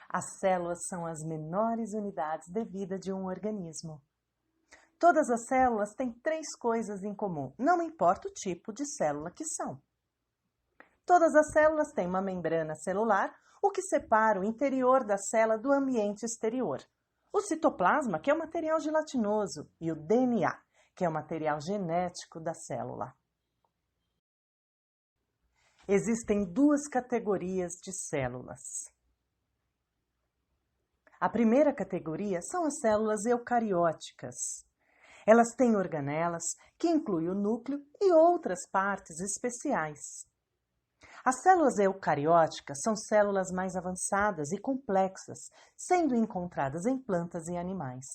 As células são as menores unidades de vida de um organismo. Todas as células têm três coisas em comum, não importa o tipo de célula que são. Todas as células têm uma membrana celular, o que separa o interior da célula do ambiente exterior. O citoplasma, que é o material gelatinoso, e o DNA, que é o material genético da célula. Existem duas categorias de células. A primeira categoria são as células eucarióticas. Elas têm organelas, que incluem o núcleo e outras partes especiais. As células eucarióticas são células mais avançadas e complexas, sendo encontradas em plantas e animais.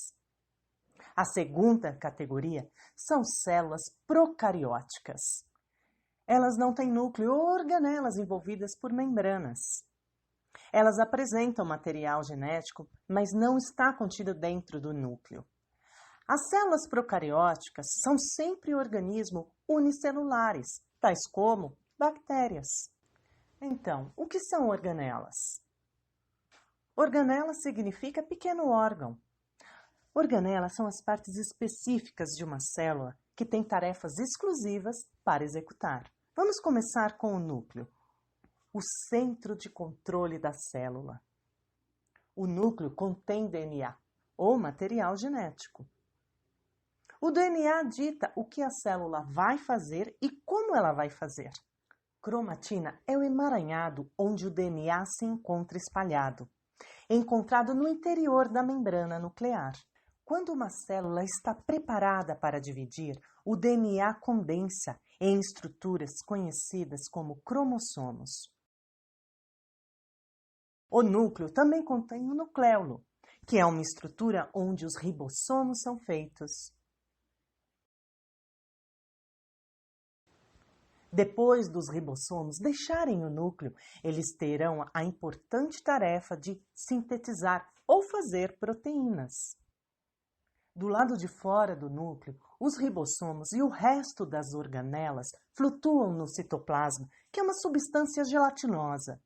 A segunda categoria são células procarióticas. Elas não têm núcleo ou organelas envolvidas por membranas. Elas apresentam material genético, mas não está contido dentro do núcleo. As células procarióticas são sempre organismos unicelulares, tais como bactérias. Então, o que são organelas? Organela significa pequeno órgão. Organelas são as partes específicas de uma célula que têm tarefas exclusivas para executar. Vamos começar com o núcleo, o centro de controle da célula. O núcleo contém DNA, ou material genético. O DNA dita o que a célula vai fazer e como ela vai fazer. Cromatina é o emaranhado onde o DNA se encontra espalhado, encontrado no interior da membrana nuclear. Quando uma célula está preparada para dividir, o DNA condensa em estruturas conhecidas como cromossomos. O núcleo também contém o nucleolo, que é uma estrutura onde os ribossomos são feitos. Depois dos ribossomos deixarem o núcleo, eles terão a importante tarefa de sintetizar ou fazer proteínas. Do lado de fora do núcleo, os ribossomos e o resto das organelas flutuam no citoplasma, que é uma substância gelatinosa.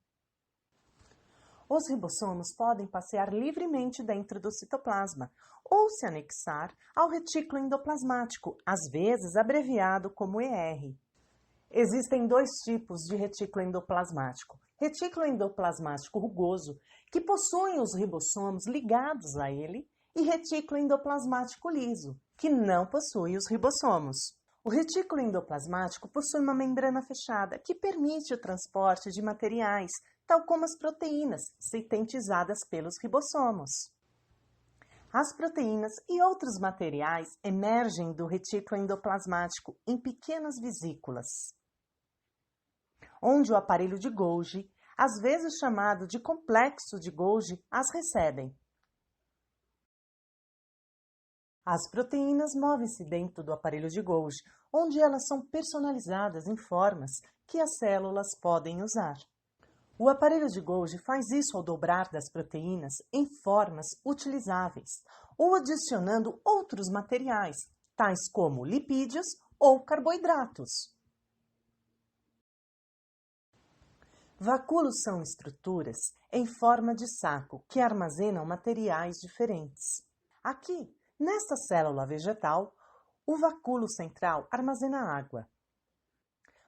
Os ribossomos podem passear livremente dentro do citoplasma ou se anexar ao retículo endoplasmático, às vezes abreviado como ER. Existem dois tipos de retículo endoplasmático. Retículo endoplasmático rugoso, que possui os ribossomos ligados a ele, e retículo endoplasmático liso, que não possui os ribossomos. O retículo endoplasmático possui uma membrana fechada, que permite o transporte de materiais, tal como as proteínas, sintetizadas pelos ribossomos. As proteínas e outros materiais emergem do retículo endoplasmático em pequenas vesículas, onde o aparelho de Golgi, às vezes chamado de complexo de Golgi, as recebem. As proteínas movem-se dentro do aparelho de Golgi, onde elas são personalizadas em formas que as células podem usar. O aparelho de Golgi faz isso ao dobrar das proteínas em formas utilizáveis ou adicionando outros materiais, tais como lipídios ou carboidratos. Vacúolos são estruturas em forma de saco que armazenam materiais diferentes. Aqui, nesta célula vegetal, o vacúolo central armazena água.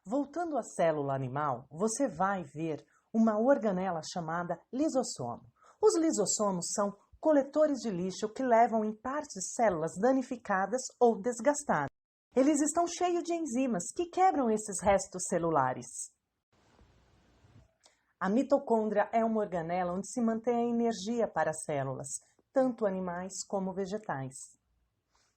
Voltando à célula animal, você vai ver uma organela chamada lisossomo. Os lisossomos são coletores de lixo que levam em partes células danificadas ou desgastadas. Eles estão cheios de enzimas que quebram esses restos celulares. A mitocôndria é uma organela onde se mantém a energia para as células, tanto animais como vegetais.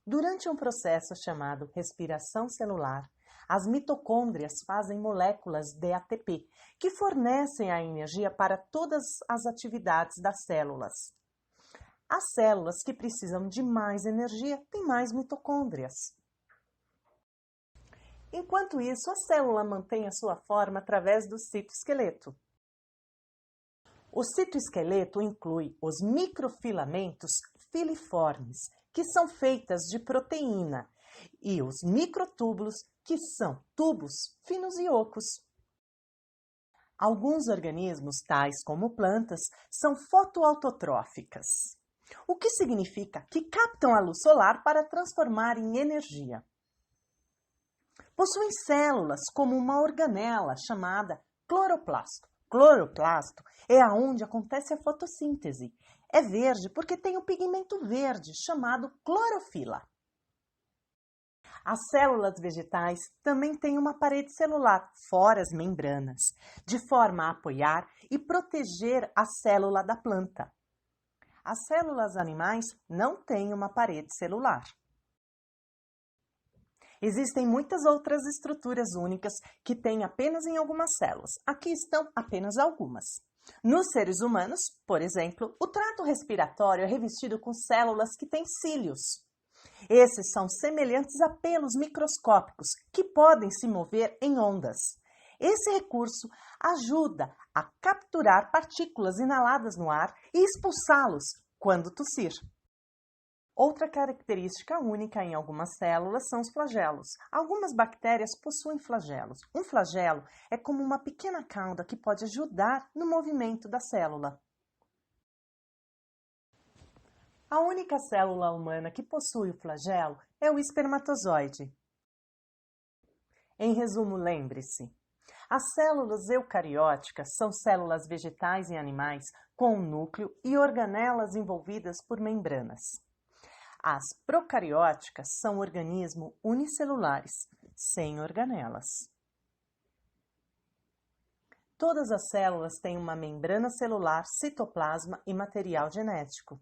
Durante um processo chamado respiração celular, as mitocôndrias fazem moléculas de ATP, que fornecem a energia para todas as atividades das células. As células que precisam de mais energia têm mais mitocôndrias. Enquanto isso, a célula mantém a sua forma através do citoesqueleto. O citoesqueleto inclui os microfilamentos filiformes, que são feitas de proteína, e os microtúbulos, que são tubos finos e ocos. Alguns organismos, tais como plantas, são fotoautotróficas, o que significa que captam a luz solar para transformar em energia. Possuem células como uma organela chamada cloroplasto. Cloroplasto é aonde acontece a fotossíntese. É verde porque tem um pigmento verde chamado clorofila. As células vegetais também têm uma parede celular, fora as membranas, de forma a apoiar e proteger a célula da planta. As células animais não têm uma parede celular. Existem muitas outras estruturas únicas que têm apenas em algumas células. Aqui estão apenas algumas. Nos seres humanos, por exemplo, o trato respiratório é revestido com células que têm cílios. Esses são semelhantes a pelos microscópicos que podem se mover em ondas. Esse recurso ajuda a capturar partículas inaladas no ar e expulsá-los quando tossir. Outra característica única em algumas células são os flagelos. Algumas bactérias possuem flagelos. Um flagelo é como uma pequena cauda que pode ajudar no movimento da célula. A única célula humana que possui o flagelo é o espermatozoide. Em resumo, lembre-se, as células eucarióticas são células vegetais e animais com um núcleo e organelas envolvidas por membranas. As procarióticas são organismos unicelulares, sem organelas. Todas as células têm uma membrana celular, citoplasma e material genético.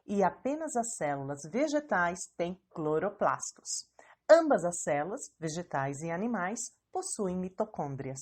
E apenas as células vegetais têm cloroplastos. Ambas as células, vegetais e animais, possuem mitocôndrias.